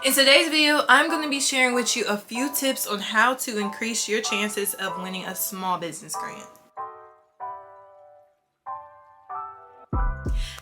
In today's video, I'm going to be sharing with you a few tips on how to increase your chances of winning a small business grant.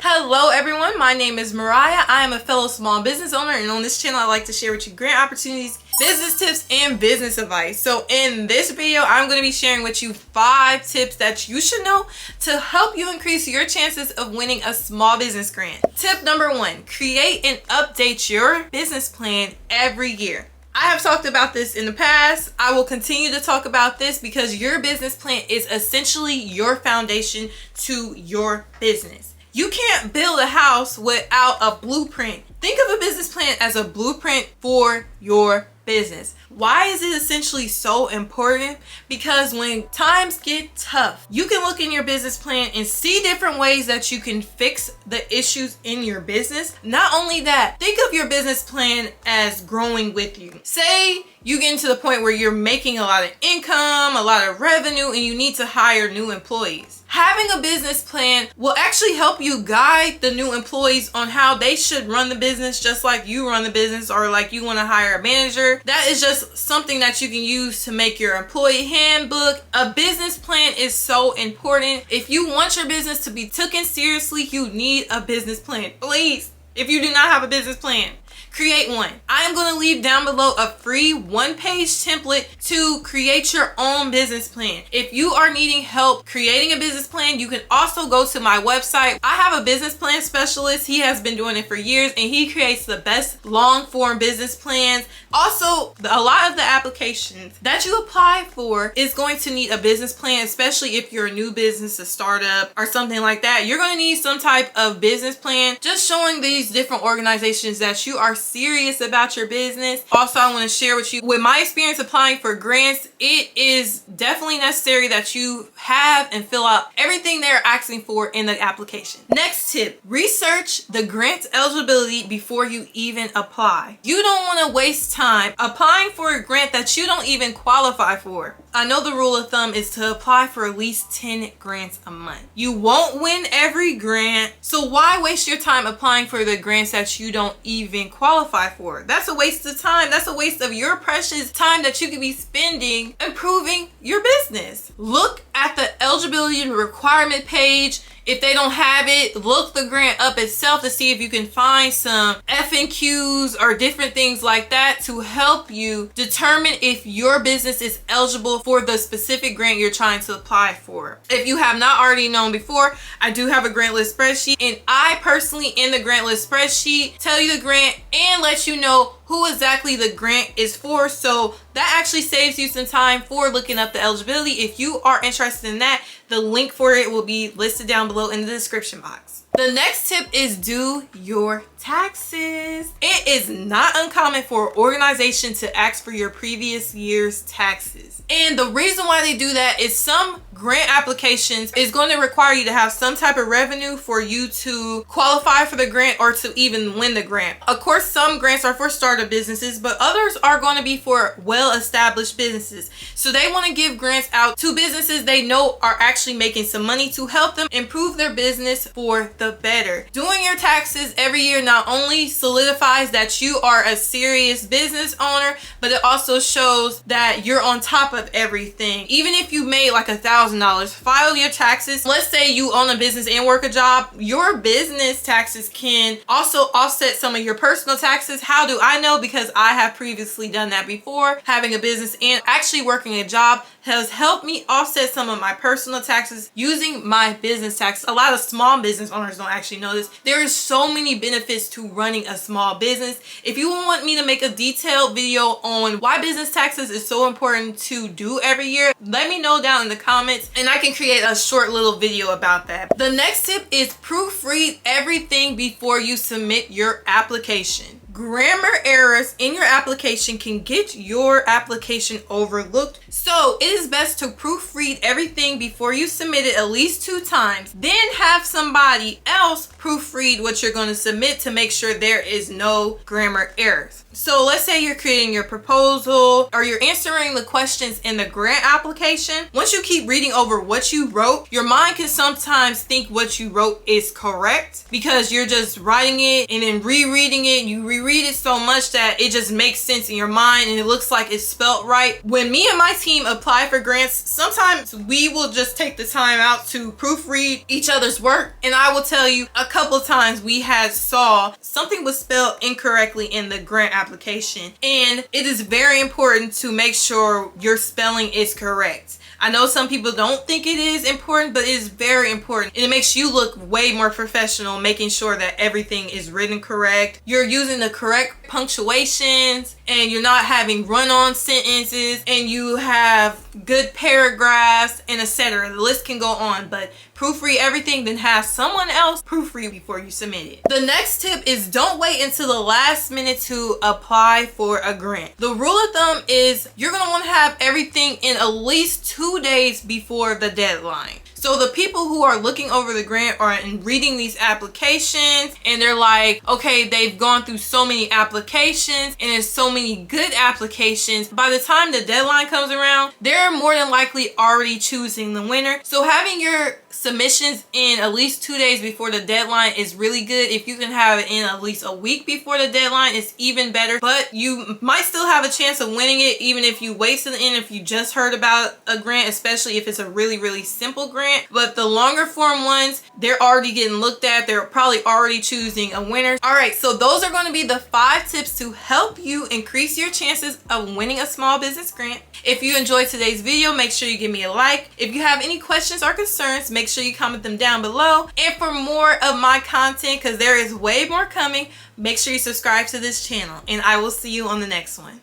Hello everyone, my name is Mariah. I am a fellow small business owner, and on this channel I like to share with you grant opportunities, business tips, and business advice. So in this video, I'm going to be sharing with you 5 tips that you should know to help you increase your chances of winning a small business grant. Tip number 1, create and update your business plan every year. I have talked about this in the past. I will continue to talk about this because your business plan is essentially your foundation to your business. You can't build a house without a blueprint. Think of a business plan as a blueprint for your business. Why is it essentially so important? Because when times get tough, you can look in your business plan and see different ways that you can fix the issues in your business. Not only that, think of your business plan as growing with you. Say you get to the point where you're making a lot of income, a lot of revenue, and you need to hire new employees. Having a business plan will actually help you guide the new employees on how they should run the business, just like you run the business, or like you want to hire a manager. That is just something that you can use to make your employee handbook. A business plan is so important. If you want your business to be taken seriously, you need a business plan. Please, if you do not have a business plan, create one. I am going to leave down below a free 1-page template to create your own business plan. If you are needing help creating a business plan, you can also go to my website. I have a business plan specialist. He has been doing it for years, and he creates the best long form business plans. Also, a lot of the applications that you apply for is going to need a business plan, especially if you're a new business, a startup, or something like that. You're going to need some type of business plan, just showing these different organizations that you are serious about your business. Also, I want to share with you, with my experience applying for grants, it is definitely necessary that you have and fill out everything they're asking for in the application. Next tip, research the grant eligibility before you even apply. You don't want to waste time applying for a grant that you don't even qualify for. I know the rule of thumb is to apply for at least 10 grants a month. You won't win every grant, so why waste your time applying for the grants that you don't even qualify for? That's a waste of time. That's a waste of your precious time that you could be spending improving your business. Look at the eligibility requirement page. If they don't have it, look the grant up itself to see if you can find some FAQs or different things like that to help you determine if your business is eligible for the specific grant you're trying to apply for. If you have not already known before, I do have a grant list spreadsheet, and I personally in the grant list spreadsheet tell you the grant and let you know who exactly the grant is for, so that actually saves you some time for looking up the eligibility. If you are interested in that, the link for it will be listed down below in the description box. The next tip is do your taxes. It is not uncommon for an organization to ask for your previous year's taxes. And the reason why they do that is some grant applications is going to require you to have some type of revenue for you to qualify for the grant or to even win the grant. Of course, some grants are for startup businesses, but others are going to be for well-established businesses. So they want to give grants out to businesses they know are actually making some money to help them improve their business for the better. Doing your taxes every year not only solidifies that you are a serious business owner, but it also shows that you're on top of everything. Even if you made like $1,000, file your taxes. Let's say you own a business and work a job. Your business taxes can also offset some of your personal taxes. How do I know? Because I have previously done that before. Having a business and actually working a job has helped me offset some of my personal taxes using my business tax. A lot of small business owners don't actually know this. There is so many benefits to running a small business. If you want me to make a detailed video on why business taxes is so important to do every year, let me know down in the comments and I can create a short little video about that. The next tip is proofread everything before you submit your application. Grammar errors in your application can get your application overlooked, so it is best to proofread everything before you submit it at least 2 times. Then have somebody else proofread what you're going to submit to make sure there is no grammar errors. So let's say you're creating your proposal or you're answering the questions in the grant application. Once you keep reading over what you wrote, your mind can sometimes think what you wrote is correct because you're just writing it and then rereading it. You reread you read it so much that it just makes sense in your mind and it looks like it's spelt right. When me and my team apply for grants, sometimes we will just take the time out to proofread each other's work, and I will tell you a couple of times we had saw something was spelled incorrectly in the grant application, and it is very important to make sure your spelling is correct. I know some people don't think it is important, but it is very important. And it makes you look way more professional, making sure that everything is written correct. You're using the correct punctuations, and you're not having run-on sentences, and you have good paragraphs, and etc. The list can go on, but proofread everything, then have someone else proofread before you submit it. The next tip is don't wait until the last minute to apply for a grant. The rule of thumb is you're gonna want to have everything in at least 2 days before the deadline. So the people who are looking over the grant are reading these applications, and they're like, okay, they've gone through so many applications and there's so many good applications. By the time the deadline comes around, they're more than likely already choosing the winner. So having your submissions in at least 2 days before the deadline is really good. If you can have it in at least a week before the deadline, it's even better. But you might still have a chance of winning it even if you wait to the end, if you just heard about a grant, especially if it's a really simple grant. But the longer form ones, they're already getting looked at. They're probably already choosing a winner. All right, so those are going to be the 5 tips to help you increase your chances of winning a small business grant. If you enjoyed today's video, make sure you give me a like. If you have any questions or concerns, make sure you comment them down below. And for more of my content, because there is way more coming, make sure you subscribe to this channel. And I will see you on the next one.